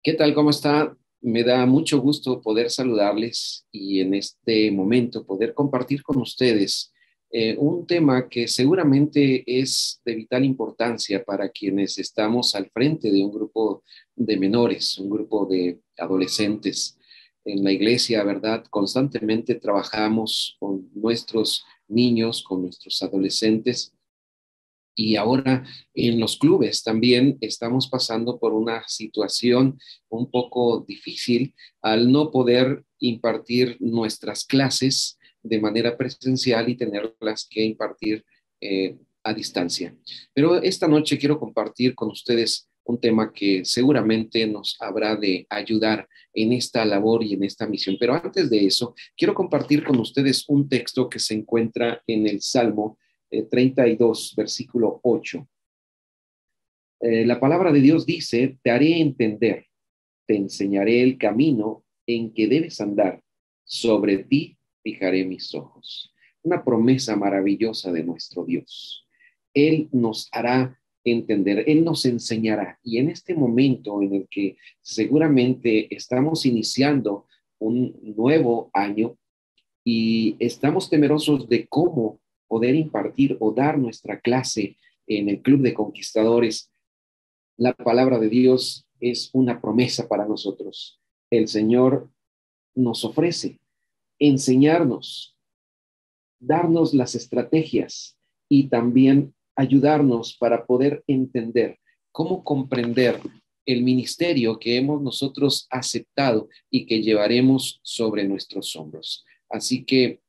¿Qué tal? ¿Cómo está? Me da mucho gusto poder saludarles y en este momento poder compartir con ustedes un tema que seguramente es de vital importancia para quienes estamos al frente de un grupo de menores, un grupo de adolescentes. En la iglesia, ¿verdad? Constantemente trabajamos con nuestros niños, con nuestros adolescentes y ahora en los clubes también estamos pasando por una situación un poco difícil al no poder impartir nuestras clases de manera presencial y tenerlas que impartir a distancia. Pero esta noche quiero compartir con ustedes un tema que seguramente nos habrá de ayudar en esta labor y en esta misión. Pero antes de eso, quiero compartir con ustedes un texto que se encuentra en el Salmo 32, versículo 8. La palabra de Dios dice, te haré entender, te enseñaré el camino en que debes andar, sobre ti fijaré mis ojos. Una promesa maravillosa de nuestro Dios. Él nos hará entender, Él nos enseñará. Y en este momento en el que seguramente estamos iniciando un nuevo año, y estamos temerosos de cómo poder impartir o dar nuestra clase en el Club de Conquistadores. La palabra de Dios es una promesa para nosotros. El Señor nos ofrece enseñarnos, darnos las estrategias y también ayudarnos para poder entender cómo comprender el ministerio que hemos nosotros aceptado y que llevaremos sobre nuestros hombros. Así que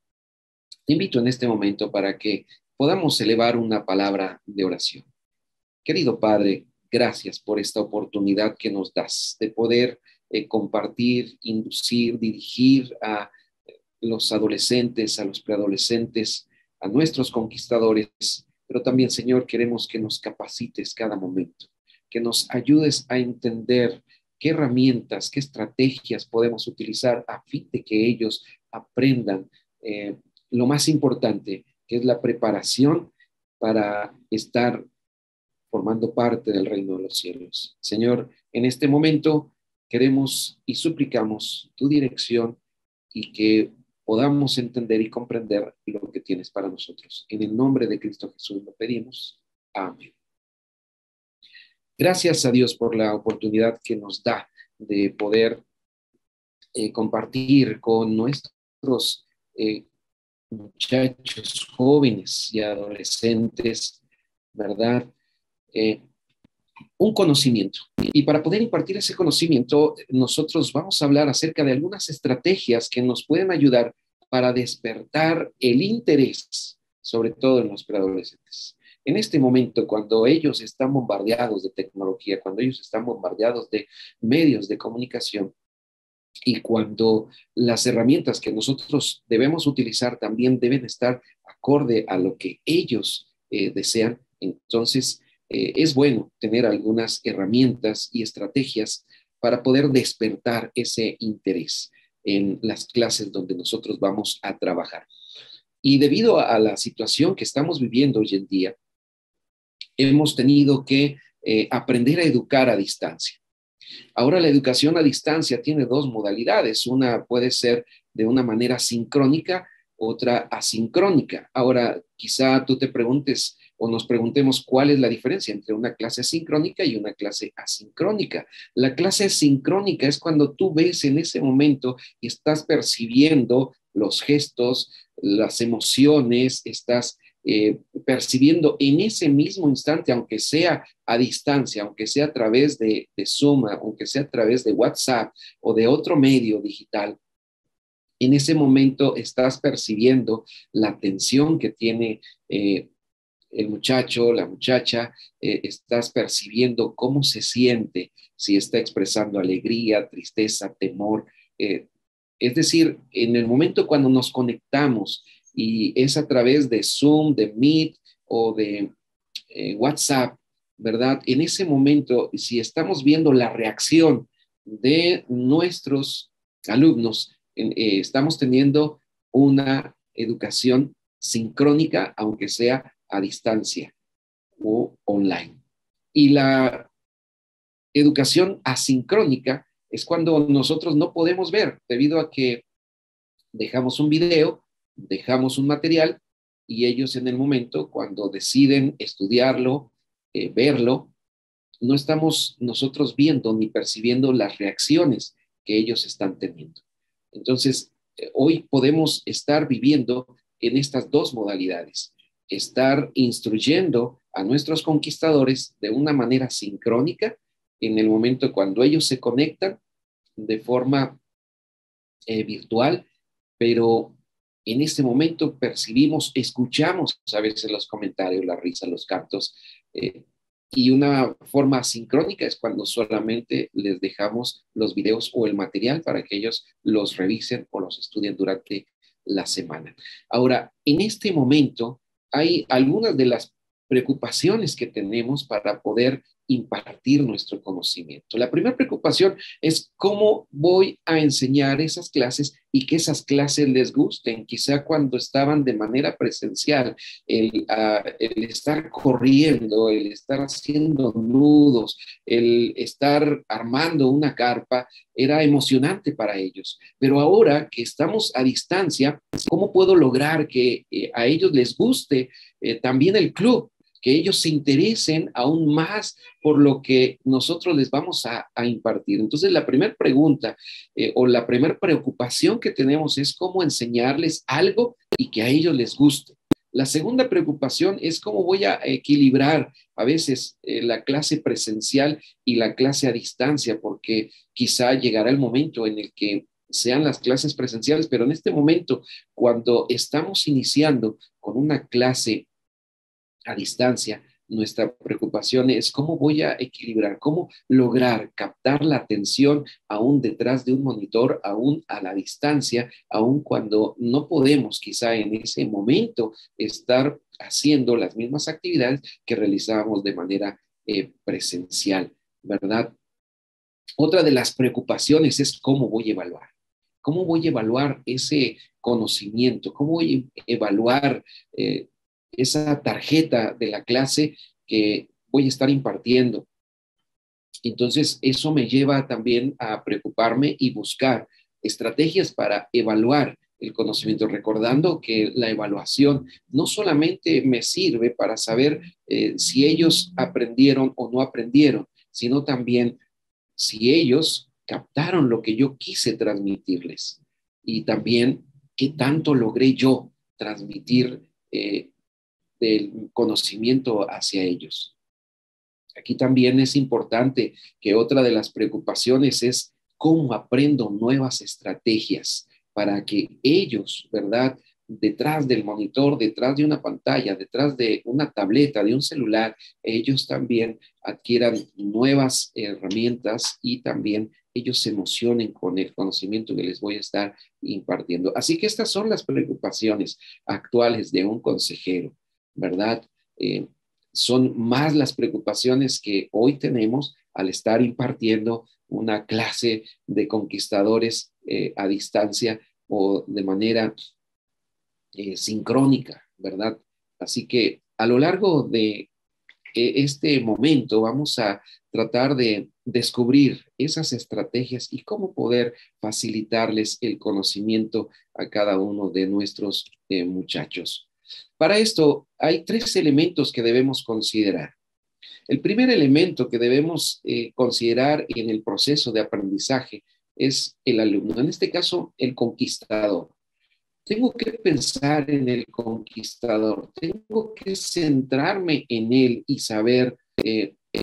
te invito en este momento para que podamos elevar una palabra de oración. Querido Padre, gracias por esta oportunidad que nos das de poder compartir, inducir, dirigir a los adolescentes, a los preadolescentes, a nuestros conquistadores, pero también, Señor, queremos que nos capacites cada momento, que nos ayudes a entender qué herramientas, qué estrategias podemos utilizar a fin de que ellos aprendan lo más importante, que es la preparación para estar formando parte del reino de los cielos. Señor, en este momento queremos y suplicamos tu dirección y que podamos entender y comprender lo que tienes para nosotros. En el nombre de Cristo Jesús lo pedimos. Amén. Gracias a Dios por la oportunidad que nos da de poder compartir con nuestros eh, muchachos jóvenes y adolescentes, ¿verdad? Eh, un conocimiento. Y para poder impartir ese conocimiento, nosotros vamos a hablar acerca de algunas estrategias que nos pueden ayudar para despertar el interés, sobre todo en los preadolescentes. En este momento, cuando ellos están bombardeados de tecnología, cuando ellos están bombardeados de medios de comunicación y cuando las herramientas que nosotros debemos utilizar también deben estar acorde a lo que ellos desean, entonces es bueno tener algunas herramientas y estrategias para poder despertar ese interés en las clases donde nosotros vamos a trabajar. Y debido a la situación que estamos viviendo hoy en día, hemos tenido que aprender a educar a distancia. Ahora la educación a distancia tiene dos modalidades. Una puede ser de una manera sincrónica, otra asincrónica. Ahora, quizá tú te preguntes o nos preguntemos cuál es la diferencia entre una clase sincrónica y una clase asincrónica. La clase sincrónica es cuando tú ves en ese momento y estás percibiendo los gestos, las emociones, estás percibiendo en ese mismo instante, aunque sea a distancia, aunque sea a través de Zoom, aunque sea a través de WhatsApp o de otro medio digital, en ese momento estás percibiendo la atención que tiene el muchacho, la muchacha, estás percibiendo cómo se siente, si está expresando alegría, tristeza, temor. Es decir, en el momento cuando nos conectamos y es a través de Zoom, de Meet o de WhatsApp, ¿verdad? En ese momento, si estamos viendo la reacción de nuestros alumnos, estamos teniendo una educación sincrónica, aunque sea a distancia o online. Y la educación asincrónica es cuando nosotros no podemos ver debido a que dejamos un video, dejamos un material y ellos en el momento, cuando deciden estudiarlo, verlo, no estamos nosotros viendo ni percibiendo las reacciones que ellos están teniendo. Entonces, hoy podemos estar viviendo en estas dos modalidades, estar instruyendo a nuestros conquistadores de una manera sincrónica en el momento cuando ellos se conectan de forma virtual, pero en este momento percibimos, escuchamos a veces los comentarios, la risa, los cantos, y una forma sincrónica es cuando solamente les dejamos los videos o el material para que ellos los revisen o los estudien durante la semana. Ahora, en este momento hay algunas de las preocupaciones que tenemos para poder impartir nuestro conocimiento. La primera preocupación es cómo voy a enseñar esas clases y que esas clases les gusten. Quizá cuando estaban de manera presencial, el estar corriendo, el estar haciendo nudos, el estar armando una carpa, era emocionante para ellos. Pero ahora que estamos a distancia, ¿cómo puedo lograr que a ellos les guste también el club? Que ellos se interesen aún más por lo que nosotros les vamos a impartir. Entonces, la primera pregunta o la primera preocupación que tenemos es cómo enseñarles algo y que a ellos les guste. La segunda preocupación es cómo voy a equilibrar a veces la clase presencial y la clase a distancia, porque quizá llegará el momento en el que sean las clases presenciales, pero en este momento, cuando estamos iniciando con una clase a distancia, nuestra preocupación es cómo voy a equilibrar, cómo lograr captar la atención aún detrás de un monitor, aún a la distancia, aún cuando no podemos quizá en ese momento estar haciendo las mismas actividades que realizábamos de manera presencial, ¿verdad? Otra de las preocupaciones es cómo voy a evaluar. ¿Cómo voy a evaluar ese conocimiento? ¿Cómo voy a evaluar esa tarjeta de la clase que voy a estar impartiendo? Entonces, eso me lleva también a preocuparme y buscar estrategias para evaluar el conocimiento, recordando que la evaluación no solamente me sirve para saber si ellos aprendieron o no aprendieron, sino también si ellos captaron lo que yo quise transmitirles y también qué tanto logré yo transmitir del conocimiento hacia ellos. Aquí también es importante que otra de las preocupaciones es cómo aprendo nuevas estrategias para que ellos, ¿verdad? Detrás del monitor, detrás de una pantalla, detrás de una tableta, de un celular, ellos también adquieran nuevas herramientas y también ellos se emocionen con el conocimiento que les voy a estar impartiendo. Así que estas son las preocupaciones actuales de un consejero, ¿verdad? Son más las preocupaciones que hoy tenemos al estar impartiendo una clase de conquistadores a distancia o de manera sincrónica, ¿verdad? Así que a lo largo de este momento vamos a tratar de descubrir esas estrategias y cómo poder facilitarles el conocimiento a cada uno de nuestros muchachos. Para esto hay tres elementos que debemos considerar. El primer elemento que debemos considerar en el proceso de aprendizaje es el alumno, en este caso el conquistador. Tengo que pensar en el conquistador, tengo que centrarme en él y saber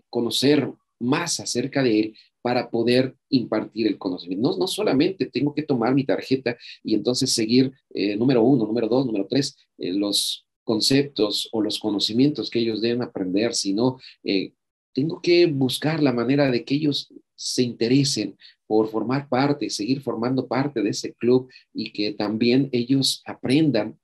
conocer más acerca de él para poder impartir el conocimiento. No solamente tengo que tomar mi tarjeta y entonces seguir número 1, número 2, número 3, los conceptos o los conocimientos que ellos deben aprender, sino tengo que buscar la manera de que ellos se interesen por formar parte, seguir formando parte de ese club y que también ellos aprendan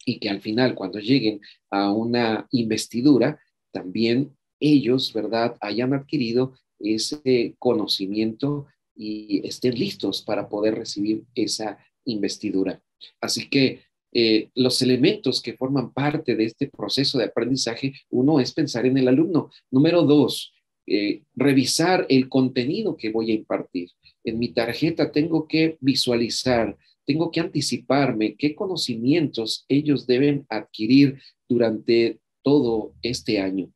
y que al final, cuando lleguen a una investidura, también ellos, ¿verdad?, hayan adquirido ese conocimiento y estén listos para poder recibir esa investidura. Así que los elementos que forman parte de este proceso de aprendizaje, uno es pensar en el alumno. Número dos, revisar el contenido que voy a impartir. En mi tarjeta tengo que visualizar, tengo que anticiparme qué conocimientos ellos deben adquirir durante todo este año.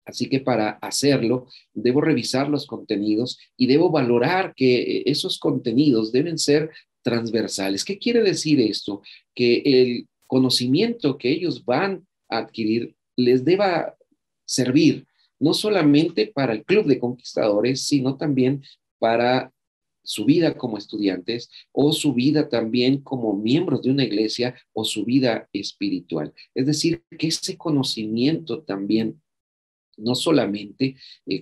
Así que para hacerlo, debo revisar los contenidos y debo valorar que esos contenidos deben ser transversales. ¿Qué quiere decir esto? Que el conocimiento que ellos van a adquirir les deba servir no solamente para el Club de Conquistadores, sino también para su vida como estudiantes o su vida también como miembros de una iglesia o su vida espiritual. Es decir, que ese conocimiento también no solamente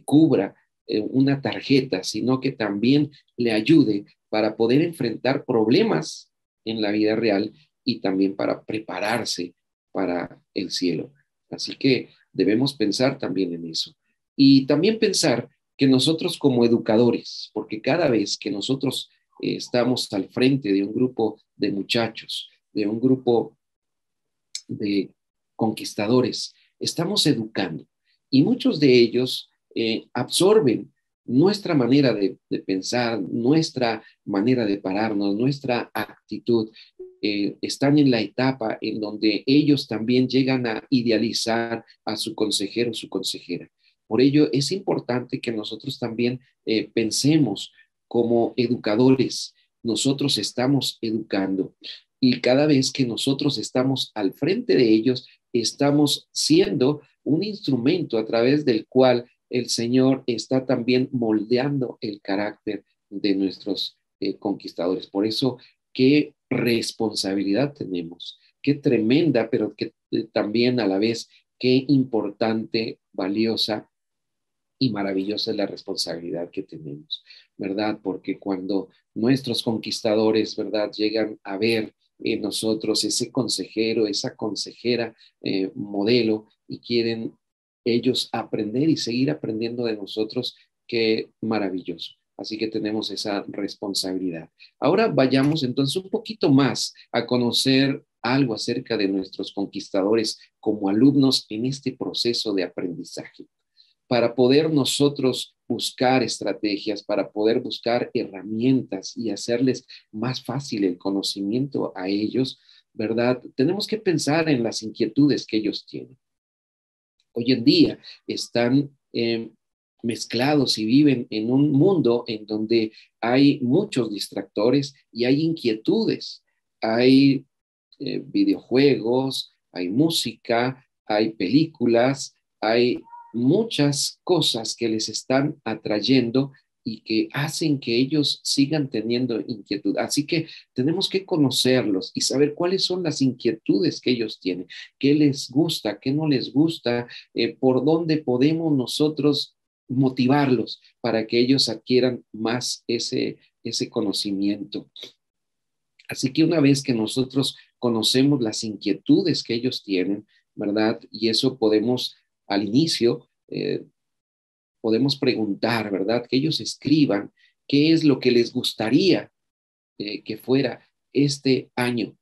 cubra una tarjeta, sino que también le ayude para poder enfrentar problemas en la vida real y también para prepararse para el cielo. Así que debemos pensar también en eso. Y también pensar que nosotros como educadores, porque cada vez que nosotros estamos al frente de un grupo de muchachos, de un grupo de conquistadores, estamos educando y muchos de ellos absorben nuestra manera de pensar, nuestra manera de pararnos, nuestra actitud. Están en la etapa en donde ellos también llegan a idealizar a su consejero, su consejera. Por ello es importante que nosotros también pensemos como educadores. Nosotros estamos educando y cada vez que nosotros estamos al frente de ellos, estamos siendo un instrumento a través del cual el Señor está también moldeando el carácter de nuestros conquistadores. Por eso, qué responsabilidad tenemos, qué tremenda, pero que también a la vez, qué importante, valiosa y maravillosa es la responsabilidad que tenemos, ¿verdad? Porque cuando nuestros conquistadores, ¿verdad?, llegan a ver en nosotros ese consejero, esa consejera modelo y quieren ellos aprender y seguir aprendiendo de nosotros, qué maravilloso. Así que tenemos esa responsabilidad. Ahora vayamos entonces un poquito más a conocer algo acerca de nuestros conquistadores como alumnos en este proceso de aprendizaje para poder nosotros buscar estrategias, para poder buscar herramientas y hacerles más fácil el conocimiento a ellos, ¿verdad? Tenemos que pensar en las inquietudes que ellos tienen. Hoy en día están mezclados y viven en un mundo en donde hay muchos distractores y hay inquietudes. Hay videojuegos, hay música, hay películas, hay muchas cosas que les están atrayendo y que hacen que ellos sigan teniendo inquietud. Así que tenemos que conocerlos y saber cuáles son las inquietudes que ellos tienen, qué les gusta, qué no les gusta, por dónde podemos nosotros motivarlos para que ellos adquieran más ese conocimiento. Así que una vez que nosotros conocemos las inquietudes que ellos tienen, ¿verdad? Y eso podemos al inicio, podemos preguntar, ¿verdad? Que ellos escriban qué es lo que les gustaría que fuera este año,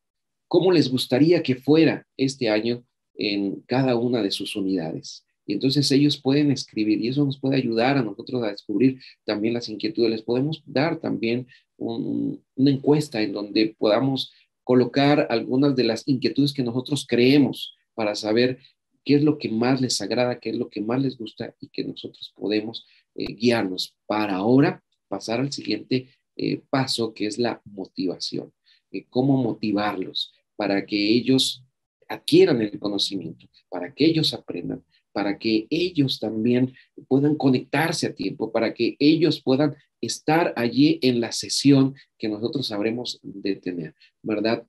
cómo les gustaría que fuera este año en cada una de sus unidades. Y entonces ellos pueden escribir y eso nos puede ayudar a nosotros a descubrir también las inquietudes. Les podemos dar también una encuesta en donde podamos colocar algunas de las inquietudes que nosotros creemos para saber qué es lo que más les agrada, qué es lo que más les gusta y que nosotros podemos guiarnos para ahora pasar al siguiente paso que es la motivación. Cómo motivarlos para que ellos adquieran el conocimiento, para que ellos aprendan, para que ellos también puedan conectarse a tiempo, para que ellos puedan estar allí en la sesión que nosotros sabremos de tener, ¿verdad?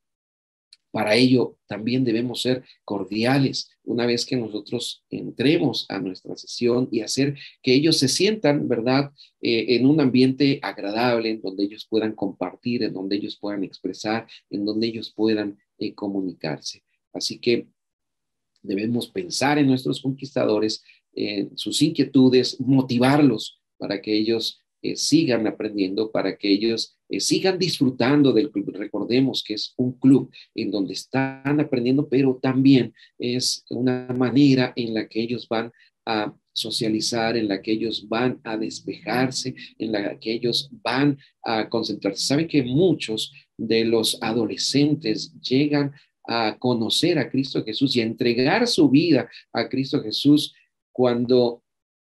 Para ello también debemos ser cordiales una vez que nosotros entremos a nuestra sesión y hacer que ellos se sientan, ¿verdad?, en un ambiente agradable, en donde ellos puedan compartir, en donde ellos puedan expresar, en donde ellos puedan comunicarse. Así que debemos pensar en nuestros conquistadores, en sus inquietudes, motivarlos para que ellos sigan aprendiendo, para que ellos sigan disfrutando del club. Recordemos que es un club en donde están aprendiendo, pero también es una manera en la que ellos van a socializar, en la que ellos van a despejarse, en la que ellos van a concentrarse. Saben que muchos de los adolescentes llegan a conocer a Cristo Jesús y a entregar su vida a Cristo Jesús cuando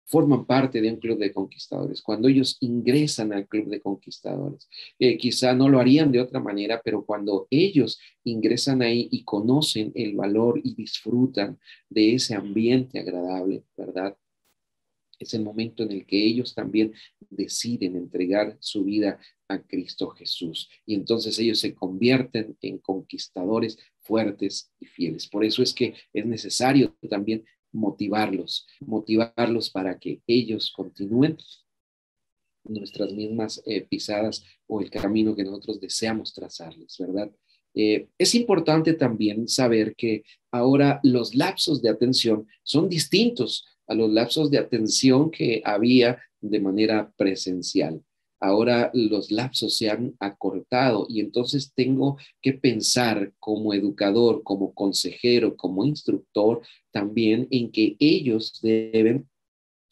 forman parte de un club de conquistadores, cuando ellos ingresan al club de conquistadores. Quizá no lo harían de otra manera, pero cuando ellos ingresan ahí y conocen el valor y disfrutan de ese ambiente agradable, ¿verdad? Es el momento en el que ellos también deciden entregar su vida a Cristo Jesús. Y entonces ellos se convierten en conquistadores fuertes y fieles. Por eso es que es necesario también motivarlos para que ellos continúen nuestras mismas pisadas o el camino que nosotros deseamos trazarles, ¿verdad? Es importante también saber que ahora los lapsos de atención son distintos a los lapsos de atención que había de manera presencial. Ahora los lapsos se han acortado y entonces tengo que pensar como educador, como consejero, como instructor, también en que ellos deben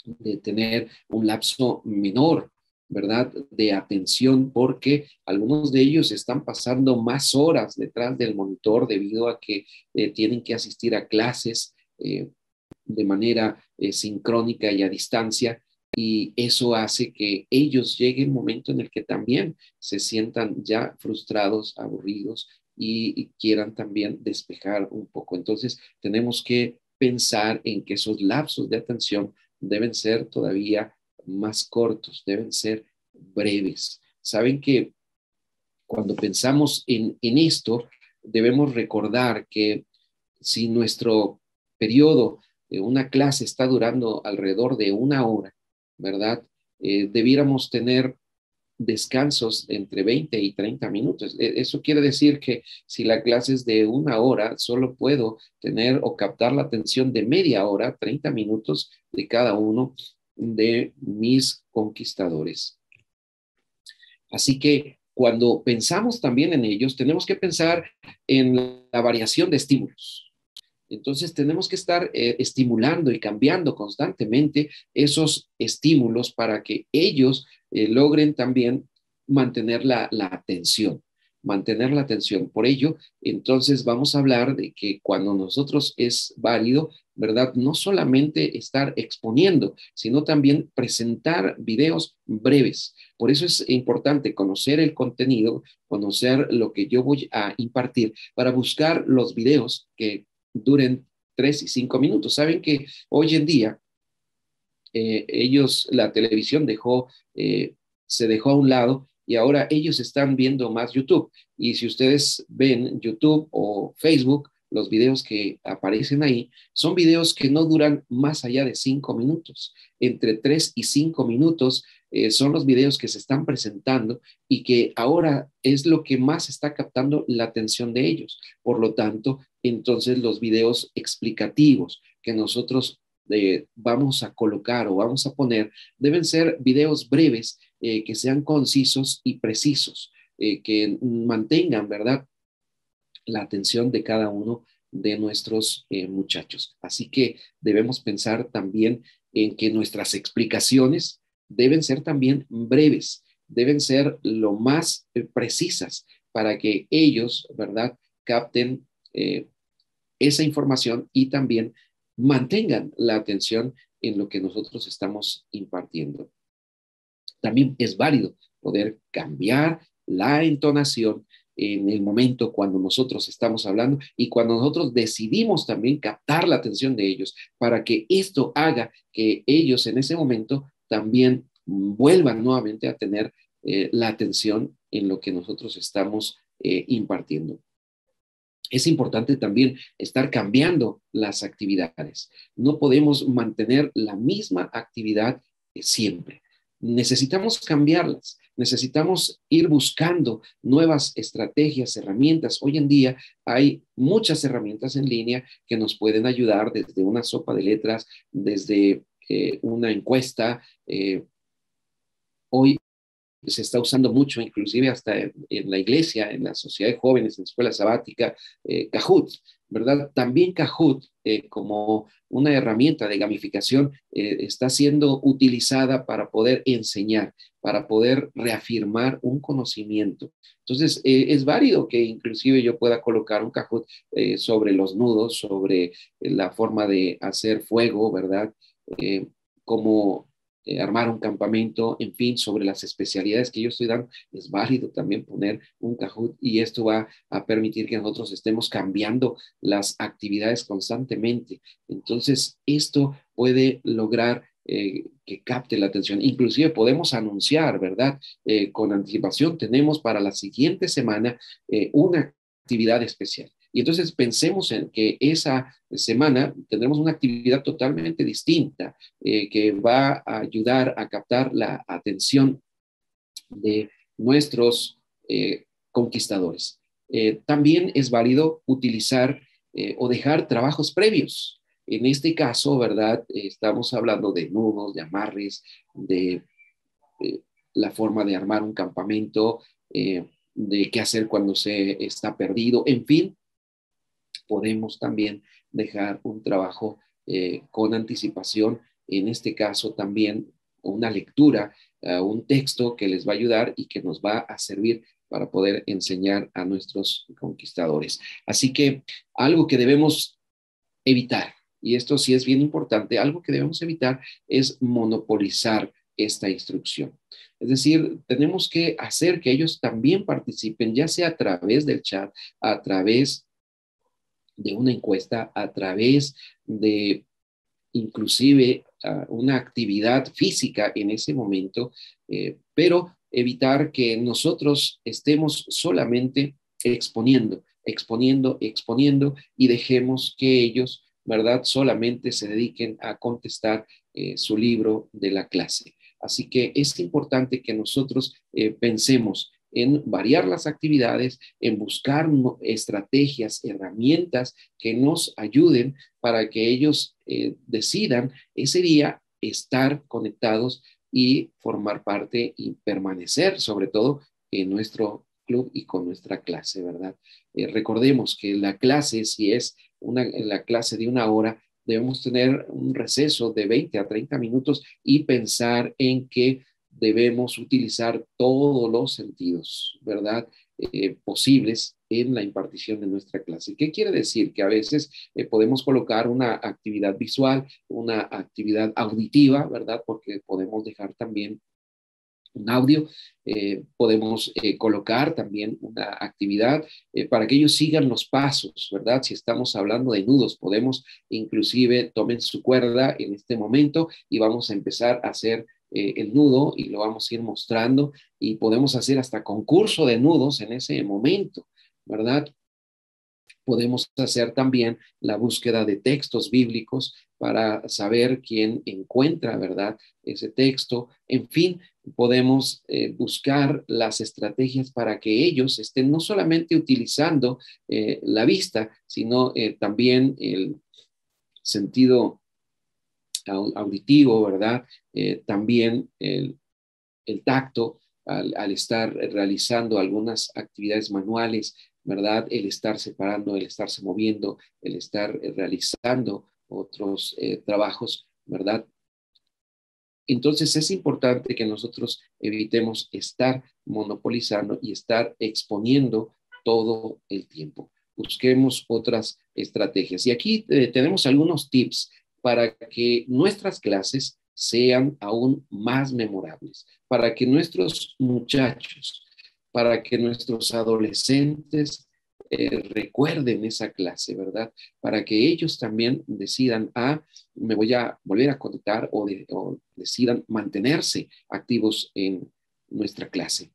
de tener un lapso menor, ¿verdad? De atención, porque algunos de ellos están pasando más horas detrás del monitor debido a que tienen que asistir a clases de manera sincrónica y a distancia. Y eso hace que ellos lleguen un momento en el que también se sientan ya frustrados, aburridos y quieran también despejar un poco. Entonces, tenemos que pensar en que esos lapsos de atención deben ser todavía más cortos, deben ser breves. Saben que cuando pensamos en esto, debemos recordar que si nuestro periodo de una clase está durando alrededor de una hora, ¿verdad? Debiéramos tener descansos entre 20 y 30 minutos. Eso quiere decir que si la clase es de una hora, solo puedo tener o captar la atención de media hora, 30 minutos de cada uno de mis conquistadores. Así que cuando pensamos también en ellos, tenemos que pensar en la variación de estímulos. Entonces tenemos que estar estimulando y cambiando constantemente esos estímulos para que ellos logren también mantener la atención, mantener la atención. Por ello, entonces vamos a hablar de que cuando nosotros es válido, ¿verdad? No solamente estar exponiendo, sino también presentar videos breves. Por eso es importante conocer el contenido, conocer lo que yo voy a impartir para buscar los videos que duren 3 y 5 minutos. Saben que hoy en día la televisión se dejó a un lado y ahora ellos están viendo más YouTube. Y si ustedes ven YouTube o Facebook, los videos que aparecen ahí son videos que no duran más allá de 5 minutos. Entre 3 y 5 minutos son los videos que se están presentando y que ahora es lo que más está captando la atención de ellos. Por lo tanto, entonces los videos explicativos que nosotros vamos a colocar o vamos a poner deben ser videos breves que sean concisos y precisos, que mantengan, ¿verdad?, la atención de cada uno de nuestros muchachos. Así que debemos pensar también en que nuestras explicaciones deben ser también breves, deben ser lo más precisas para que ellos, ¿verdad?, capten esa información y también mantengan la atención en lo que nosotros estamos impartiendo. También es válido poder cambiar la entonación en el momento cuando nosotros estamos hablando y cuando nosotros decidimos también captar la atención de ellos para que esto haga que ellos en ese momento también vuelvan nuevamente a tener la atención en lo que nosotros estamos impartiendo. Es importante también estar cambiando las actividades. No podemos mantener la misma actividad siempre. Necesitamos cambiarlas, necesitamos ir buscando nuevas estrategias, herramientas. Hoy en día hay muchas herramientas en línea que nos pueden ayudar desde una sopa de letras, desde una encuesta. Hoy se está usando mucho, inclusive hasta en la iglesia, en la sociedad de jóvenes, en la escuela sabática, Kahoot, ¿verdad? También Kahoot, como una herramienta de gamificación, está siendo utilizada para poder enseñar, para poder reafirmar un conocimiento. Entonces, es válido que inclusive yo pueda colocar un Kahoot sobre los nudos, sobre la forma de hacer fuego, ¿verdad? Eh, como armar un campamento, en fin, sobre las especialidades que yo estoy dando, es válido también poner un Kahoot y esto va a permitir que nosotros estemos cambiando las actividades constantemente. Entonces, esto puede lograr que capte la atención. Inclusive podemos anunciar, ¿verdad? Con anticipación, tenemos para la siguiente semana una actividad especial. Y entonces pensemos en que esa semana tendremos una actividad totalmente distinta que va a ayudar a captar la atención de nuestros conquistadores. También es válido utilizar o dejar trabajos previos. En este caso, ¿verdad? Estamos hablando de nudos, de amarres, de eh, la forma de armar un campamento, de qué hacer cuando se está perdido, en fin, podemos también dejar un trabajo con anticipación, en este caso también una lectura, un texto que les va a ayudar y que nos va a servir para poder enseñar a nuestros conquistadores. Así que algo que debemos evitar, y esto sí es bien importante, algo que debemos evitar es monopolizar esta instrucción. Es decir, tenemos que hacer que ellos también participen, ya sea a través del chat, a través de una encuesta, a través de inclusive una actividad física en ese momento, pero evitar que nosotros estemos solamente exponiendo y dejemos que ellos, ¿verdad? Solamente se dediquen a contestar su libro de la clase. Así que es importante que nosotros pensemos en variar las actividades, en buscar estrategias, herramientas que nos ayuden para que ellos decidan ese día estar conectados y formar parte y permanecer, sobre todo, en nuestro club y con nuestra clase, ¿verdad? Recordemos que la clase, si es la clase de una hora, debemos tener un receso de 20 a 30 minutos y pensar en que debemos utilizar todos los sentidos, ¿verdad? Posibles en la impartición de nuestra clase. ¿Qué quiere decir? Que a veces podemos colocar una actividad visual, una actividad auditiva, ¿verdad? Porque podemos dejar también un audio, podemos colocar también una actividad para que ellos sigan los pasos, ¿verdad? Si estamos hablando de nudos, podemos inclusive tomen su cuerda en este momento y vamos a empezar a hacer el nudo y lo vamos a ir mostrando y podemos hacer hasta concurso de nudos en ese momento, ¿verdad? Podemos hacer también la búsqueda de textos bíblicos para saber quién encuentra, ¿verdad? Ese texto. En fin, podemos buscar las estrategias para que ellos estén no solamente utilizando la vista, sino también el sentido auditivo, ¿verdad? También el tacto al estar realizando algunas actividades manuales, ¿verdad? El estar separando, el estarse moviendo, el estar realizando otros trabajos, ¿verdad? Entonces es importante que nosotros evitemos estar monopolizando y estar exponiendo todo el tiempo. Busquemos otras estrategias. Y aquí tenemos algunos tips para que nuestras clases sean aún más memorables, para que nuestros muchachos, para que nuestros adolescentes recuerden esa clase, ¿verdad? Para que ellos también decidan, me voy a volver a conectar o decidan mantenerse activos en nuestra clase.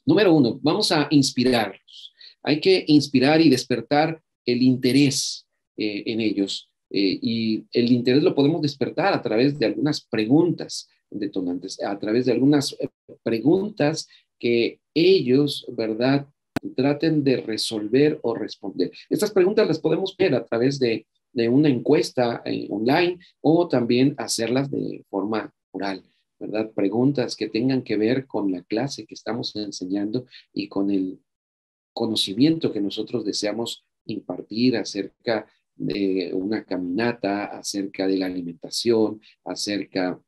Número uno, vamos a inspirarlos. Hay que inspirar y despertar el interés en ellos. Y el interés lo podemos despertar a través de algunas preguntas detonantes, a través de algunas preguntas que ellos, ¿verdad?, traten de resolver o responder. Estas preguntas las podemos ver a través de una encuesta online o también hacerlas de forma oral. ¿verdad? Preguntas que tengan que ver con la clase que estamos enseñando y con el conocimiento que nosotros deseamos impartir acerca de una caminata, acerca de la alimentación, acerca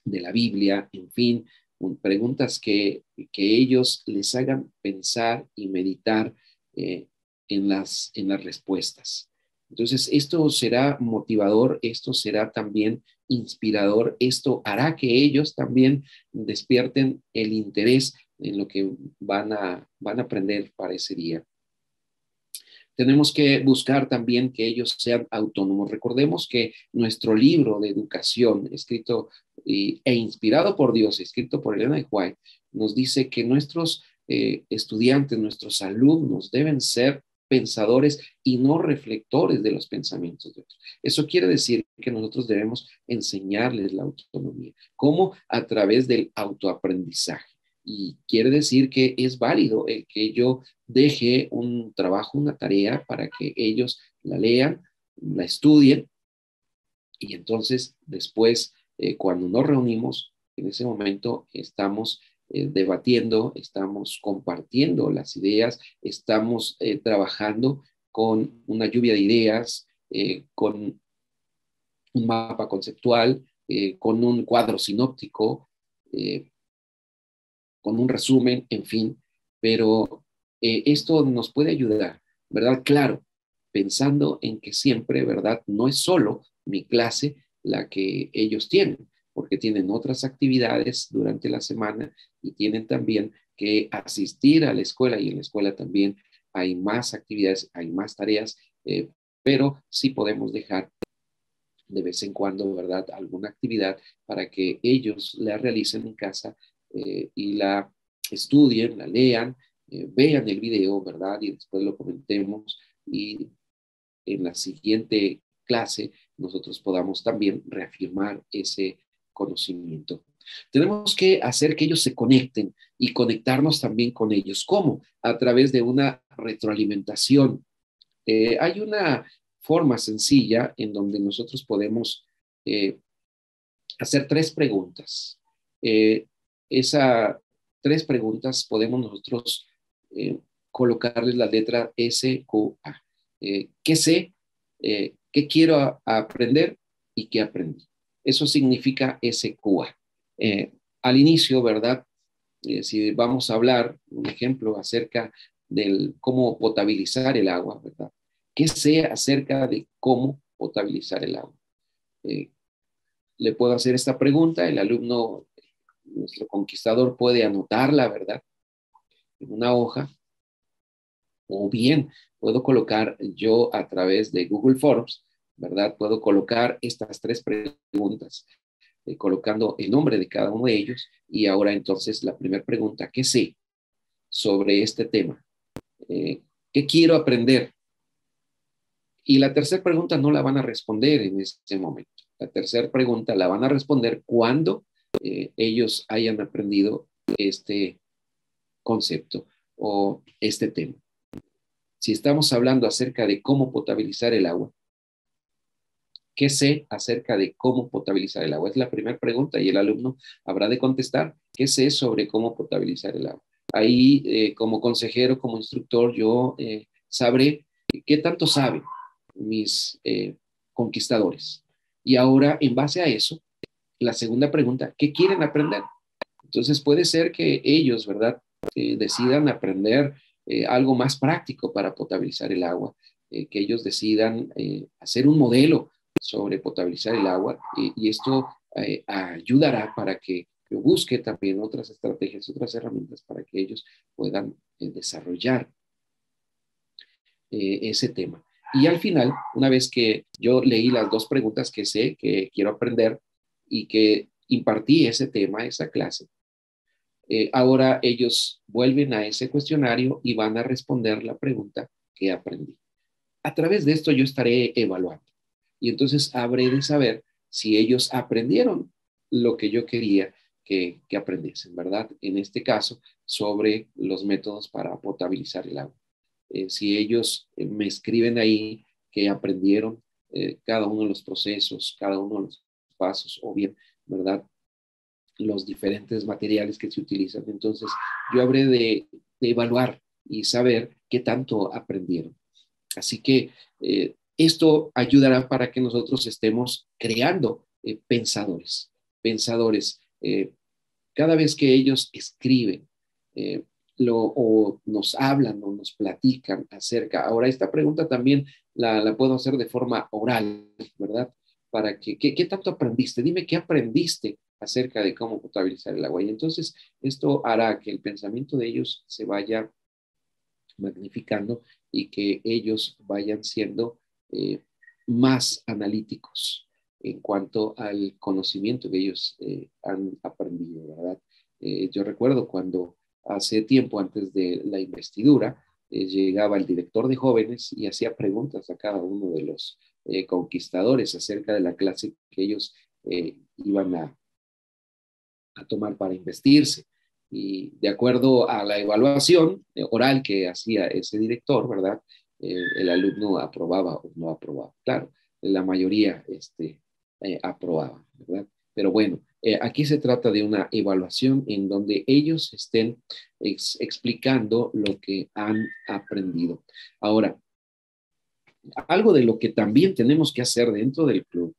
de la Biblia, en fin, preguntas que ellos les hagan pensar y meditar eh, en las respuestas. Entonces, esto será motivador, esto será también inspirador, esto hará que ellos también despierten el interés en lo que van a aprender para ese día. Tenemos que buscar también que ellos sean autónomos. Recordemos que nuestro libro de educación, escrito e inspirado por Dios, escrito por Elena de White, nos dice que nuestros estudiantes, nuestros alumnos deben ser pensadores y no reflectores de los pensamientos de otros. Eso quiere decir que nosotros debemos enseñarles la autonomía. ¿Cómo? A través del autoaprendizaje. Y quiere decir que es válido el que yo deje un trabajo, una tarea para que ellos la lean, la estudien y entonces después, cuando nos reunimos, en ese momento estamos debatiendo, estamos compartiendo las ideas, estamos trabajando con una lluvia de ideas, con un mapa conceptual, con un cuadro sinóptico, eh, con un resumen, en fin, pero esto nos puede ayudar, ¿verdad? Claro, pensando en que siempre, ¿verdad? No es solo mi clase la que ellos tienen, porque tienen otras actividades durante la semana y tienen también que asistir a la escuela y en la escuela también hay más actividades, hay más tareas, pero sí podemos dejar de vez en cuando, ¿verdad? Alguna actividad para que ellos la realicen en casa y la estudien, la lean, vean el video, ¿verdad? Y después lo comentemos y en la siguiente clase nosotros podamos también reafirmar ese conocimiento. Tenemos que hacer que ellos se conecten y conectarnos también con ellos. ¿Cómo? A través de una retroalimentación. Hay una forma sencilla en donde nosotros podemos eh, hacer tres preguntas. Eh, Esas tres preguntas podemos nosotros eh, colocarles la letra SQA. ¿Qué sé? ¿Qué quiero aprender? ¿Y qué aprendí? Eso significa SQA. Al inicio, ¿verdad? Si vamos a hablar, un ejemplo, acerca del cómo potabilizar el agua, ¿verdad? ¿Qué sé acerca de cómo potabilizar el agua? Eh, Le puedo hacer esta pregunta, el alumno, nuestro conquistador, puede anotarla, ¿verdad? En una hoja, o bien puedo colocar yo a través de Google Forms, ¿verdad? Puedo colocar estas tres preguntas, colocando el nombre de cada uno de ellos. Y ahora entonces la primera pregunta, ¿qué sé sobre este tema? ¿Qué quiero aprender? Y la tercera pregunta no la van a responder en ese momento. La tercera pregunta la van a responder cuando ellos hayan aprendido este concepto o este tema. Si estamos hablando acerca de cómo potabilizar el agua, ¿qué sé acerca de cómo potabilizar el agua? Es la primera pregunta y el alumno habrá de contestar, ¿qué sé sobre cómo potabilizar el agua? Ahí, como consejero, como instructor, yo sabré qué tanto saben mis conquistadores. Y ahora, en base a eso, la segunda pregunta, ¿qué quieren aprender? Entonces puede ser que ellos, ¿verdad? Decidan aprender algo más práctico para potabilizar el agua, que ellos decidan hacer un modelo sobre potabilizar el agua y esto ayudará para que yo busque también otras estrategias, otras herramientas para que ellos puedan desarrollar ese tema. Y al final, una vez que yo leí las dos preguntas que sé, que quiero aprender y que impartí ese tema, esa clase, ahora ellos vuelven a ese cuestionario y van a responder la pregunta que aprendí. A través de esto yo estaré evaluando y entonces habré de saber si ellos aprendieron lo que yo quería que aprendiesen, ¿verdad? En este caso, sobre los métodos para potabilizar el agua. Si ellos me escriben ahí que aprendieron cada uno de los procesos, cada uno de los pasos, o bien, ¿verdad? los diferentes materiales que se utilizan. Entonces, yo habré de evaluar y saber qué tanto aprendieron. Así que esto ayudará para que nosotros estemos creando pensadores. Cada vez que ellos escriben eh, o nos hablan o nos platican acerca. Ahora, esta pregunta también la puedo hacer de forma oral, ¿verdad? Para que, ¿qué tanto aprendiste? Dime qué aprendiste acerca de cómo potabilizar el agua. Y entonces esto hará que el pensamiento de ellos se vaya magnificando y que ellos vayan siendo eh, más analíticos en cuanto al conocimiento que ellos han aprendido, ¿verdad? Yo recuerdo cuando hace tiempo antes de la investidura, llegaba el director de jóvenes y hacía preguntas a cada uno de los conquistadores acerca de la clase que ellos iban a tomar para investirse. Y de acuerdo a la evaluación oral que hacía ese director, ¿verdad? El alumno aprobaba o no aprobaba. Claro, la mayoría aprobaba, ¿verdad? Pero bueno, aquí se trata de una evaluación en donde ellos estén explicando lo que han aprendido. Ahora, algo de lo que también tenemos que hacer dentro del club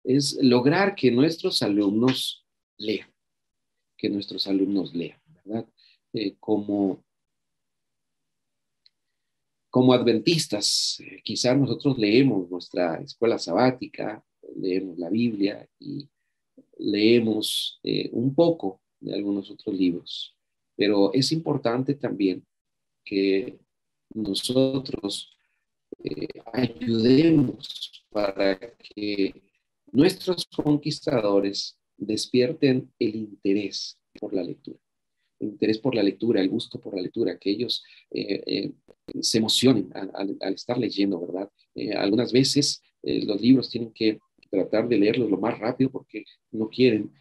es lograr que nuestros alumnos lean, ¿verdad? Como adventistas, quizás nosotros leemos nuestra escuela sabática, leemos la Biblia y leemos un poco de algunos otros libros, pero es importante también que nosotros ayudemos para que nuestros conquistadores despierten el interés por la lectura. El interés por la lectura, el gusto por la lectura, que ellos se emocionen al estar leyendo, ¿verdad? Algunas veces los libros tienen que tratar de leerlos lo más rápido porque no quieren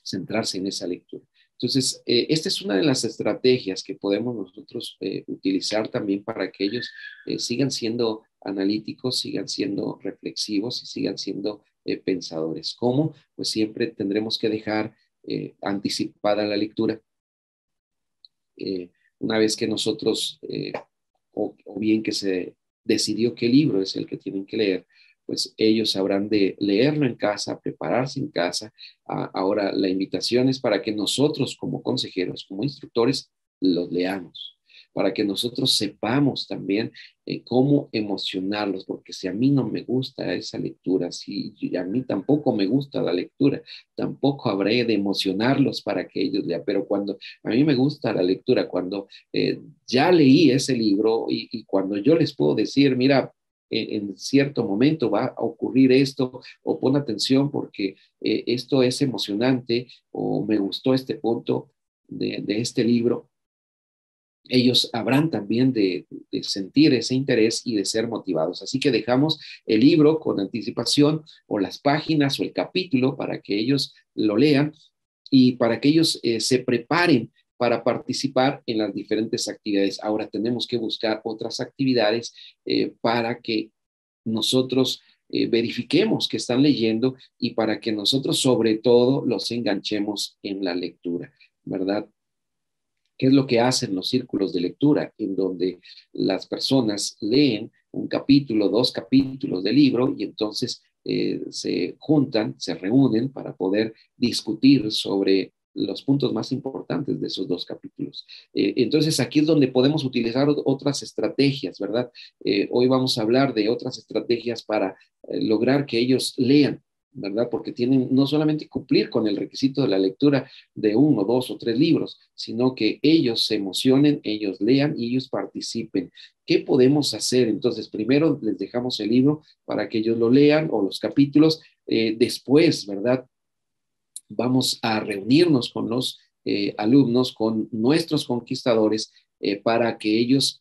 centrarse en esa lectura. Entonces, esta es una de las estrategias que podemos nosotros utilizar también para que ellos sigan siendo analíticos, sigan siendo reflexivos y sigan siendo pensadores. ¿Cómo? Pues siempre tendremos que dejar anticipada la lectura. Una vez que nosotros, o bien que se decidió qué libro es el que tienen que leer, pues ellos habrán de leerlo en casa, prepararse en casa. Ahora, la invitación es para que nosotros como consejeros, como instructores, los leamos, para que nosotros sepamos también cómo emocionarlos, porque si a mí no me gusta esa lectura, si a mí tampoco me gusta la lectura, tampoco habré de emocionarlos para que ellos lean, pero cuando a mí me gusta la lectura, cuando ya leí ese libro y cuando yo les puedo decir, mira, en cierto momento va a ocurrir esto, o pon atención porque esto es emocionante, o me gustó este punto de este libro, ellos habrán también de sentir ese interés y de ser motivados. Así que dejamos el libro con anticipación o las páginas o el capítulo para que ellos lo lean y para que ellos se preparen para participar en las diferentes actividades. Ahora tenemos que buscar otras actividades para que nosotros verifiquemos que están leyendo y para que nosotros sobre todo los enganchemos en la lectura, ¿verdad? ¿Qué es lo que hacen los círculos de lectura? En donde las personas leen un capítulo, dos capítulos del libro y entonces se juntan, se reúnen para poder discutir sobre los puntos más importantes de esos dos capítulos. Entonces aquí es donde podemos utilizar otras estrategias, ¿verdad? Hoy vamos a hablar de otras estrategias para lograr que ellos lean, ¿verdad? Porque tienen no solamente cumplir con el requisito de la lectura de uno, dos o tres libros, sino que ellos se emocionen, ellos lean y ellos participen. ¿Qué podemos hacer? Entonces, primero les dejamos el libro para que ellos lo lean o los capítulos. Después, ¿verdad? Vamos a reunirnos con los alumnos, con nuestros conquistadores, para que ellos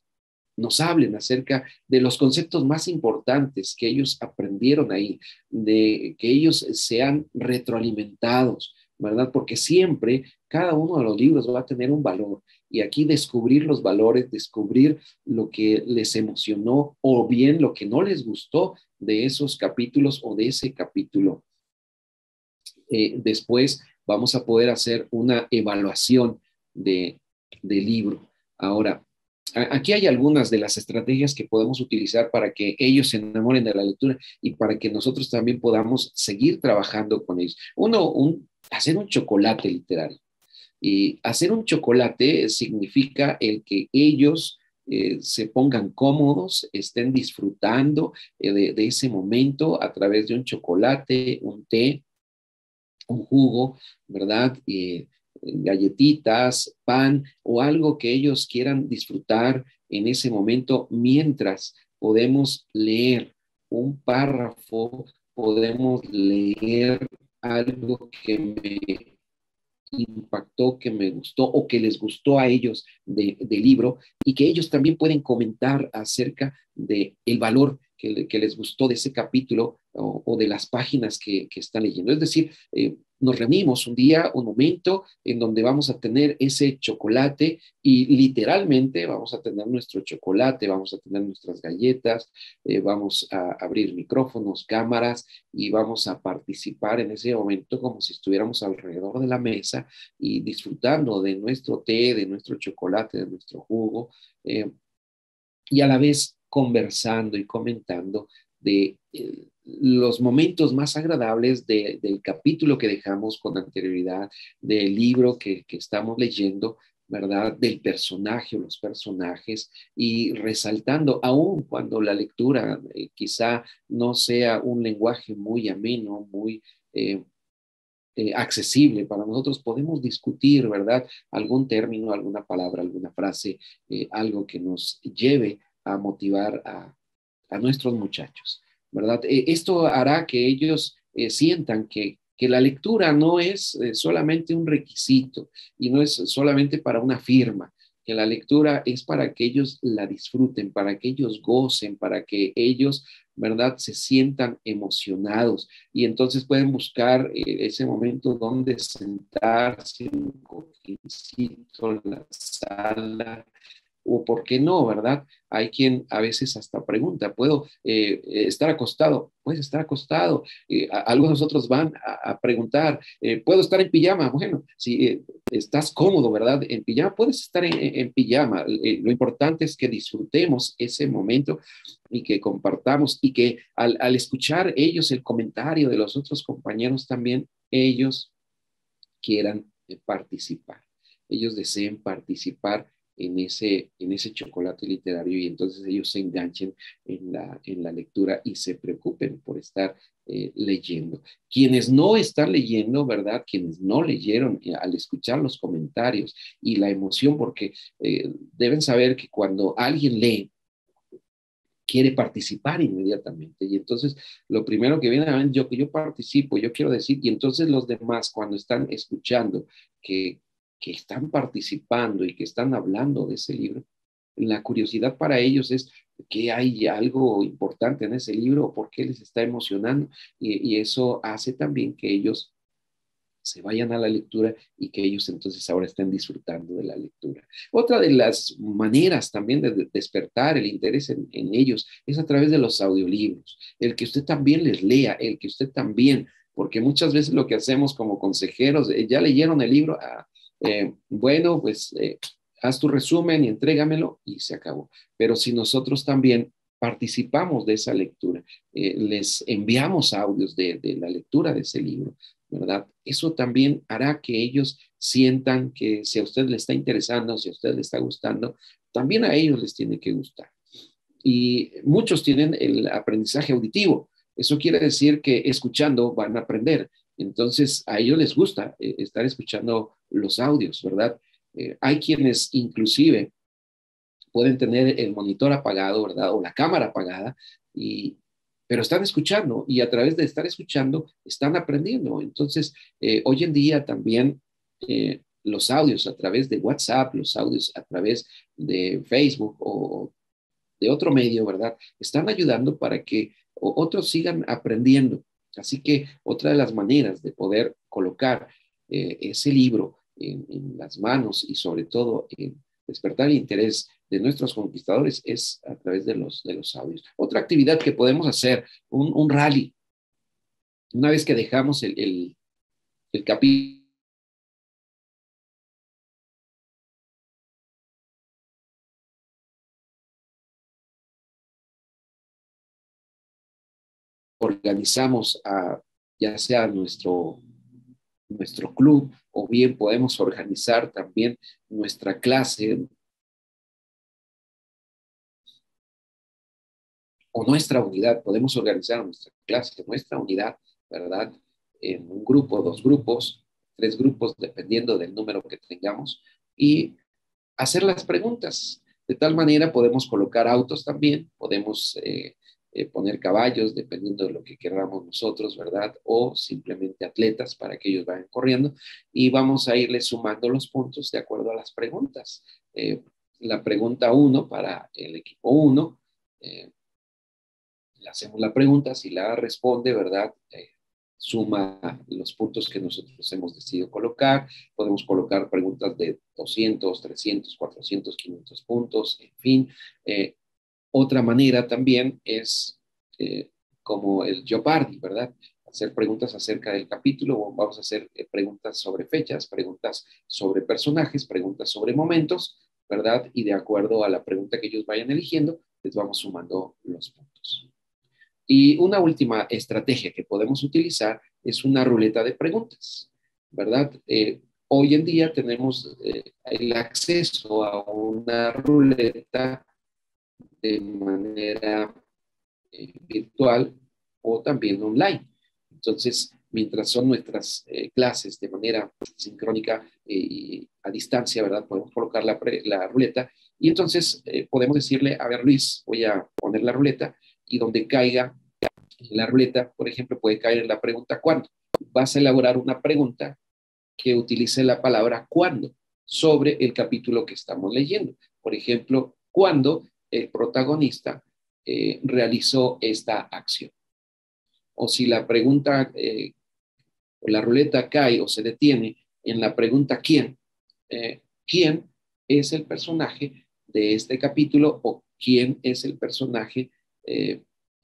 nos hablen acerca de los conceptos más importantes que ellos aprendieron ahí, de que ellos sean retroalimentados, ¿verdad? Porque siempre cada uno de los libros va a tener un valor y aquí descubrir los valores, descubrir lo que les emocionó o bien lo que no les gustó de esos capítulos o de ese capítulo. Después vamos a poder hacer una evaluación del libro. Ahora, aquí hay algunas de las estrategias que podemos utilizar para que ellos se enamoren de la lectura y para que nosotros también podamos seguir trabajando con ellos. Hacer un chocolate literario. Y hacer un chocolate significa el que ellos se pongan cómodos, estén disfrutando de ese momento a través de un chocolate, un té, un jugo, ¿verdad? Galletitas, pan o algo que ellos quieran disfrutar en ese momento mientras podemos leer un párrafo, podemos leer algo que me impactó, que me gustó o que les gustó a ellos del libro y que ellos también pueden comentar acerca del valor que les gustó de ese capítulo o de las páginas que están leyendo. Es decir, nos reunimos un día, un momento en donde vamos a tener ese chocolate y literalmente vamos a tener nuestro chocolate, vamos a tener nuestras galletas, vamos a abrir micrófonos, cámaras y vamos a participar en ese momento como si estuviéramos alrededor de la mesa y disfrutando de nuestro té, de nuestro chocolate, de nuestro jugo, y a la vez conversando y comentando de los momentos más agradables del capítulo que dejamos con anterioridad, del libro que estamos leyendo, ¿verdad? Del personaje o los personajes y resaltando, aun cuando la lectura quizá no sea un lenguaje muy ameno, muy accesible para nosotros, podemos discutir, ¿verdad? Algún término, alguna palabra, alguna frase, algo que nos lleve a motivar a nuestros muchachos, ¿verdad? Esto hará que ellos sientan que la lectura no es solamente un requisito y no es solamente para una firma, que la lectura es para que ellos la disfruten, para que ellos gocen, para que ellos, ¿verdad?, se sientan emocionados y entonces pueden buscar ese momento donde sentarse en un cojincito en la sala o por qué no, ¿verdad? Hay quien a veces hasta pregunta, ¿puedo estar acostado? Puedes estar acostado. Algunos otros van a preguntar, ¿puedo estar en pijama? Bueno, si estás cómodo, ¿verdad? En pijama, puedes estar en pijama. Lo importante es que disfrutemos ese momento y que compartamos y que al escuchar ellos el comentario de los otros compañeros también, ellos quieran participar. Ellos deseen participar en ese chocolate literario y entonces ellos se enganchen en la lectura y se preocupen por estar leyendo. Quienes no están leyendo, ¿verdad? Quienes no leyeron al escuchar los comentarios y la emoción, porque deben saber que cuando alguien lee, quiere participar inmediatamente. Y entonces lo primero que viene a ver, yo participo, yo quiero decir, y entonces los demás cuando están escuchando que están participando y que están hablando de ese libro, la curiosidad para ellos es que hay algo importante en ese libro o por qué les está emocionando. Y eso hace también que ellos se vayan a la lectura y que ellos entonces ahora estén disfrutando de la lectura. Otra de las maneras también de despertar el interés en ellos es a través de los audiolibros, el que usted también les lea, el que usted también, porque muchas veces lo que hacemos como consejeros, ya leyeron el libro, bueno, pues haz tu resumen y entrégamelo y se acabó. Pero si nosotros también participamos de esa lectura, les enviamos audios de la lectura de ese libro, ¿verdad? Eso también hará que ellos sientan que si a usted le está interesando, si a usted le está gustando, también a ellos les tiene que gustar. Y muchos tienen el aprendizaje auditivo. Eso quiere decir que escuchando van a aprender. Entonces, a ellos les gusta estar escuchando los audios, ¿verdad? Hay quienes inclusive pueden tener el monitor apagado, ¿verdad? O la cámara apagada, pero están escuchando y a través de estar escuchando están aprendiendo. Entonces, hoy en día también los audios a través de WhatsApp, los audios a través de Facebook o de otro medio, ¿verdad? Están ayudando para que otros sigan aprendiendo. Así que otra de las maneras de poder colocar ese libro en las manos y sobre todo en despertar el interés de nuestros conquistadores es a través de los audios. Otra actividad que podemos hacer, un rally. Una vez que dejamos el capítulo organizamos ya sea nuestro club, o bien podemos organizar también nuestra clase o nuestra unidad. Podemos organizar nuestra clase, nuestra unidad, ¿verdad? En un grupo, dos grupos, tres grupos, dependiendo del número que tengamos, y hacer las preguntas. De tal manera podemos colocar autos también, podemos poner caballos, dependiendo de lo que queramos nosotros, ¿verdad? O simplemente atletas para que ellos vayan corriendo, y vamos a irles sumando los puntos de acuerdo a las preguntas. La pregunta 1 para el equipo 1, le hacemos la pregunta, si la responde, ¿verdad? Suma los puntos que nosotros hemos decidido colocar. Podemos colocar preguntas de 200, 300, 400, 500 puntos, en fin. Otra manera también es como el Jeopardy, ¿verdad? Hacer preguntas acerca del capítulo, vamos a hacer preguntas sobre fechas, preguntas sobre personajes, preguntas sobre momentos, ¿verdad? Y de acuerdo a la pregunta que ellos vayan eligiendo, les vamos sumando los puntos. Y una última estrategia que podemos utilizar es una ruleta de preguntas, ¿verdad? Hoy en día tenemos el acceso a una ruleta de manera virtual o también online. Entonces, mientras son nuestras clases de manera sincrónica y a distancia, ¿verdad? Podemos colocar la ruleta y entonces podemos decirle, a ver, Luis, voy a poner la ruleta, y donde caiga la ruleta, por ejemplo, puede caer en la pregunta ¿cuándo? Vas a elaborar una pregunta que utilice la palabra ¿cuándo? Sobre el capítulo que estamos leyendo. Por ejemplo, ¿cuándo el protagonista realizó esta acción? O si la pregunta o la ruleta cae o se detiene en la pregunta ¿quién? ¿Quién es el personaje de este capítulo, o quién es el personaje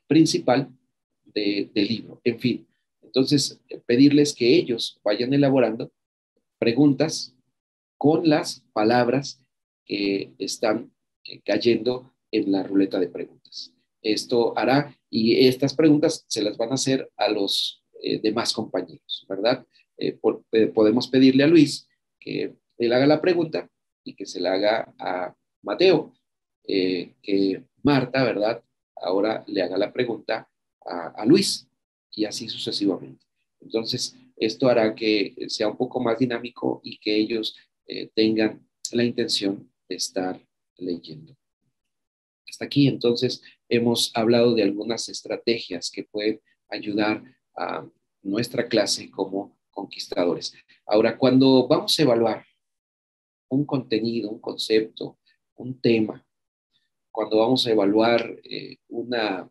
principal del libro? En fin, entonces pedirles que ellos vayan elaborando preguntas con las palabras que están cayendo en la ruleta de preguntas. Esto hará, y estas preguntas se las van a hacer a los demás compañeros, ¿verdad? Podemos pedirle a Luis que él haga la pregunta y que se la haga a Mateo, que Marta, ¿verdad? Ahora le haga la pregunta a Luis, y así sucesivamente. Entonces, esto hará que sea un poco más dinámico y que ellos tengan la intención de estar leyendo. Hasta aquí, entonces, hemos hablado de algunas estrategias que pueden ayudar a nuestra clase como conquistadores. Ahora, cuando vamos a evaluar un contenido, un concepto, un tema, cuando vamos a evaluar una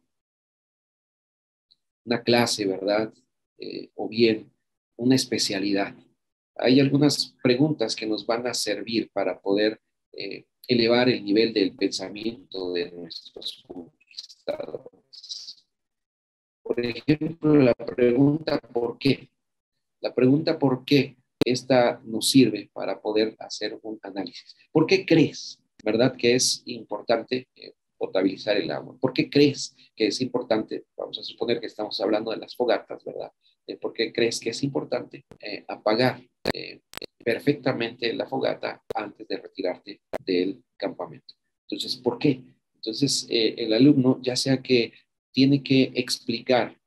clase, ¿verdad? O bien una especialidad. Hay algunas preguntas que nos van a servir para poder elevar el nivel del pensamiento de nuestros conquistadores. Por ejemplo, la pregunta ¿por qué? La pregunta ¿por qué? Esta nos sirve para poder hacer un análisis. ¿Por qué crees, verdad, que es importante potabilizar el agua? ¿Por qué crees que es importante? Vamos a suponer que estamos hablando de las fogatas, ¿verdad? ¿Por qué crees que es importante apagar perfectamente la fogata antes de retirarte del campamento? Entonces, ¿por qué? Entonces, el alumno, ya sea que tiene que explicar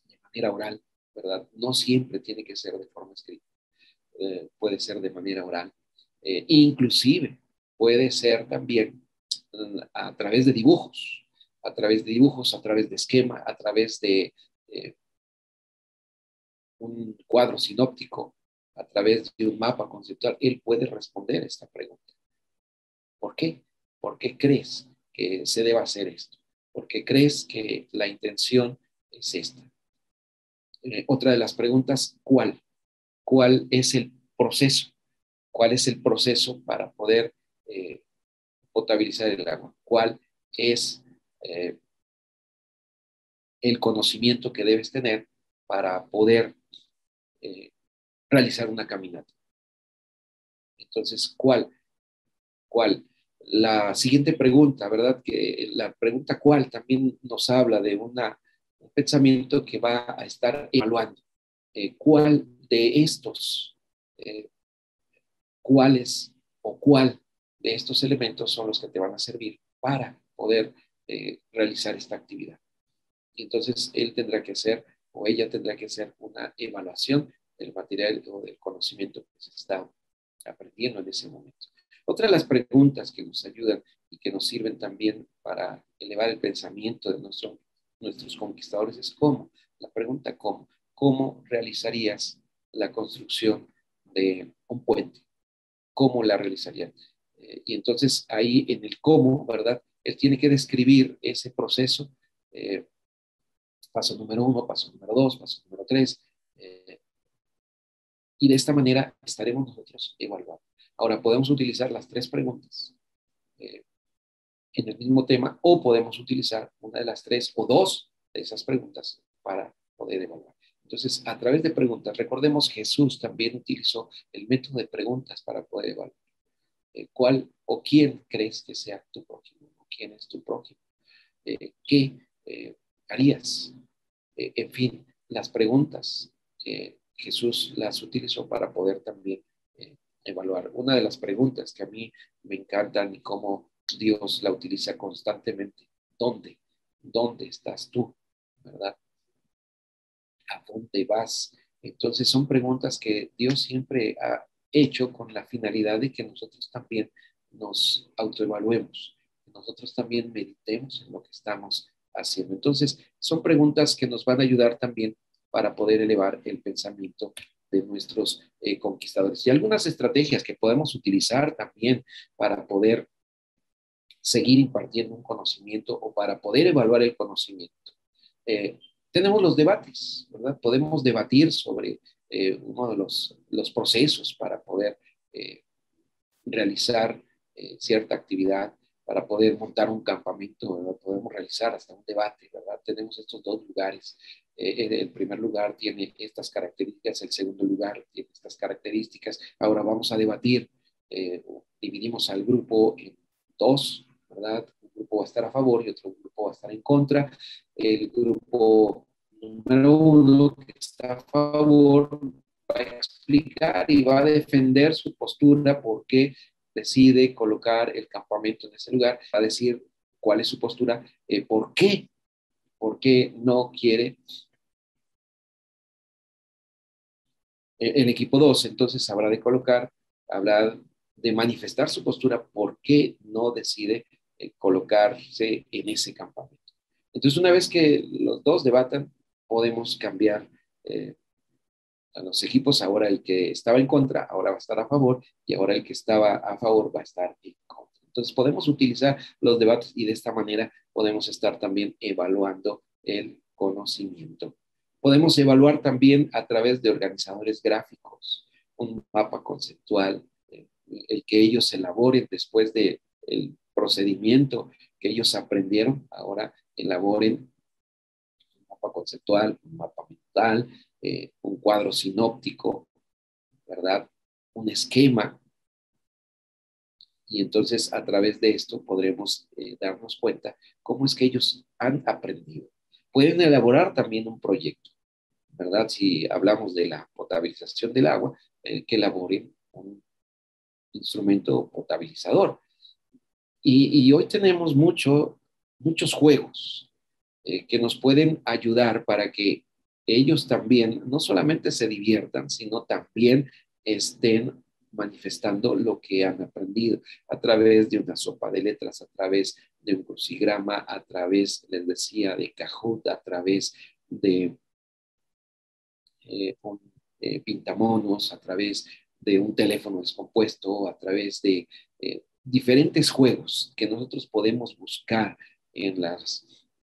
de manera oral, ¿verdad? No siempre tiene que ser de forma escrita, puede ser de manera oral, inclusive puede ser también a través de dibujos, a través de dibujos, a través de esquema, a través de un cuadro sinóptico, a través de un mapa conceptual. Él puede responder esta pregunta. ¿Por qué? ¿Por qué crees que se debe hacer esto? ¿Por qué crees que la intención es esta? Otra de las preguntas, ¿cuál? ¿Cuál es el proceso? ¿Cuál es el proceso para poder potabilizar el agua? ¿Cuál es el conocimiento que debes tener para poder eh, realizar una caminata? Entonces, ¿cuál? ¿Cuál? La siguiente pregunta, ¿verdad? Que la pregunta ¿cuál? También nos habla de una un pensamiento que va a estar evaluando cuál de estos, cuáles o cuál de estos elementos son los que te van a servir para poder realizar esta actividad. Y entonces él tendrá que hacer o ella tendrá que hacer una evaluación del material o del conocimiento que se está aprendiendo en ese momento. Otra de las preguntas que nos ayudan y que nos sirven también para elevar el pensamiento de nuestros conquistadores es cómo. La pregunta cómo. ¿Cómo realizarías la construcción de un puente? ¿Cómo la realizarían? Y entonces ahí en el cómo, ¿verdad? Él tiene que describir ese proceso, paso número 1, paso número 2, paso número 3, y de esta manera estaremos nosotros evaluando. Ahora, podemos utilizar las 3 preguntas en el mismo tema o podemos utilizar una de las 3 o 2 de esas preguntas para poder evaluar. Entonces, a través de preguntas, recordemos Jesús también utilizó el método de preguntas para poder evaluar. ¿Cuál o quién crees que sea tu prójimo? ¿Quién es tu prójimo? ¿Qué harías? En fin, las preguntas Jesús las utilizó para poder también evaluar. Una de las preguntas que a mí me encantan y cómo Dios la utiliza constantemente, ¿dónde? ¿Dónde estás tú? ¿Verdad? ¿A dónde vas? Entonces son preguntas que Dios siempre ha hecho con la finalidad de que nosotros también nos autoevaluemos, que nosotros también meditemos en lo que estamos haciendo. Entonces son preguntas que nos van a ayudar también para poder elevar el pensamiento de nuestros conquistadores. Y algunas estrategias que podemos utilizar también para poder seguir impartiendo un conocimiento o para poder evaluar el conocimiento. Eh, Tenemos los debates, ¿verdad? Podemos debatir sobre uno de los procesos para poder eh, realizar cierta actividad, para poder montar un campamento, ¿verdad? Podemos realizar hasta un debate, ¿verdad? Tenemos estos 2 lugares. El primer lugar tiene estas características, el segundo lugar tiene estas características. Ahora vamos a debatir, dividimos al grupo en 2, ¿verdad? Un grupo va a estar a favor y otro grupo va a estar en contra. El grupo número 1 que está a favor va a explicar y va a defender su postura porque decide colocar el campamento en ese lugar, va a decir cuál es su postura, por qué no quiere el equipo 2, entonces habrá de colocar, habrá de manifestar su postura, por qué no decide colocarse en ese campamento. Entonces, una vez que los 2 debatan, podemos cambiar a los equipos. Ahora el que estaba en contra, ahora va a estar a favor, y ahora el que estaba a favor va a estar en contra. Entonces, podemos utilizar los debates y de esta manera podemos estar también evaluando el conocimiento. Podemos evaluar también a través de organizadores gráficos, un mapa conceptual, el que ellos elaboren después del procedimiento que ellos aprendieron, ahora elaboren un mapa conceptual, un mapa mental, un cuadro sinóptico, ¿verdad? Un esquema. Y entonces a través de esto podremos darnos cuenta cómo es que ellos han aprendido. Pueden elaborar también un proyecto, ¿verdad? Si hablamos de la potabilización del agua, que elaboren un instrumento potabilizador. Y hoy tenemos muchos juegos que nos pueden ayudar para que ellos también no solamente se diviertan, sino también estén manifestando lo que han aprendido a través de una sopa de letras, a través de un crucigrama, a través, les decía, de Kahoot, a través de un pintamonos, a través de un teléfono descompuesto, a través de diferentes juegos que nosotros podemos buscar en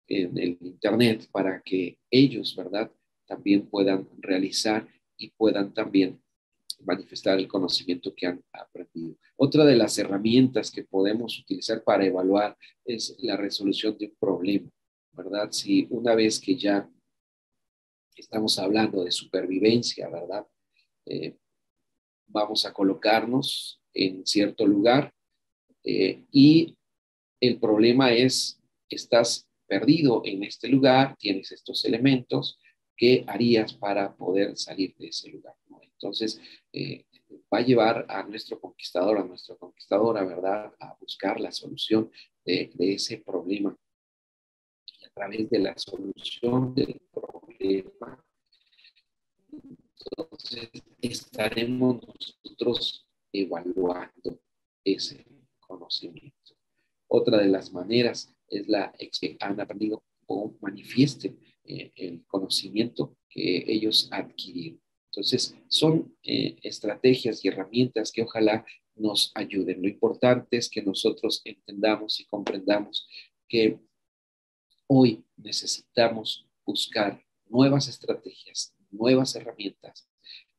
el Internet para que ellos, ¿verdad?, también puedan realizar y puedan también manifestar el conocimiento que han aprendido. Otra de las herramientas que podemos utilizar para evaluar es la resolución de un problema, ¿verdad? Si una vez que ya estamos hablando de supervivencia, ¿verdad? Vamos a colocarnos en cierto lugar y el problema es, estás perdido en este lugar, tienes estos elementos, ¿qué harías para poder salir de ese lugar? ¿No? Entonces, va a llevar a nuestro conquistador, a nuestra conquistadora, ¿verdad?, a buscar la solución de ese problema. Y a través de la solución del problema, entonces estaremos nosotros evaluando ese conocimiento. Otra de las maneras es la que han aprendido o manifiesten el conocimiento que ellos adquirieron. Entonces, son estrategias y herramientas que ojalá nos ayuden. Lo importante es que nosotros entendamos y comprendamos que hoy necesitamos buscar nuevas estrategias, nuevas herramientas,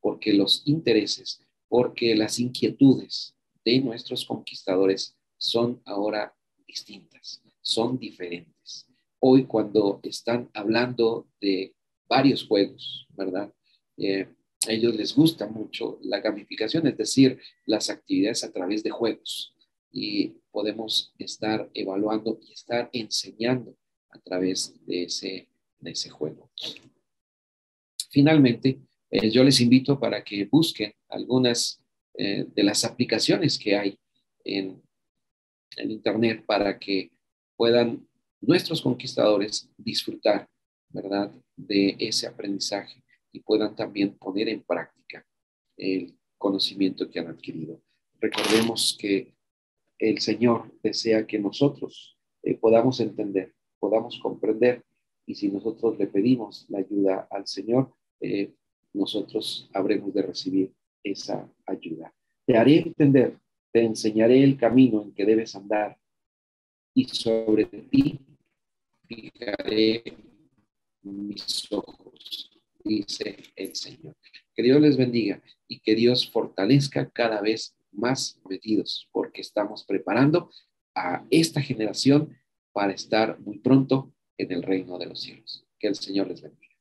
porque los intereses, porque las inquietudes de nuestros conquistadores son ahora distintas, son diferentes. Hoy cuando están hablando de varios juegos, ¿verdad? A ellos les gusta mucho la gamificación, es decir, las actividades a través de juegos. Y podemos estar evaluando y estar enseñando a través de ese juego. Finalmente, yo les invito para que busquen algunas de las aplicaciones que hay en Internet para que puedan nuestros conquistadores disfrutar, ¿verdad?, de ese aprendizaje y puedan también poner en práctica el conocimiento que han adquirido. Recordemos que el Señor desea que nosotros podamos entender, podamos comprender, y si nosotros le pedimos la ayuda al Señor, nosotros habremos de recibir esa ayuda. Te haré entender, te enseñaré el camino en que debes andar, y sobre ti fijaré mis ojos, dice el Señor. Que Dios les bendiga y que Dios fortalezca cada vez más metidos, porque estamos preparando a esta generación para estar muy pronto en el reino de los cielos. Que el Señor les bendiga.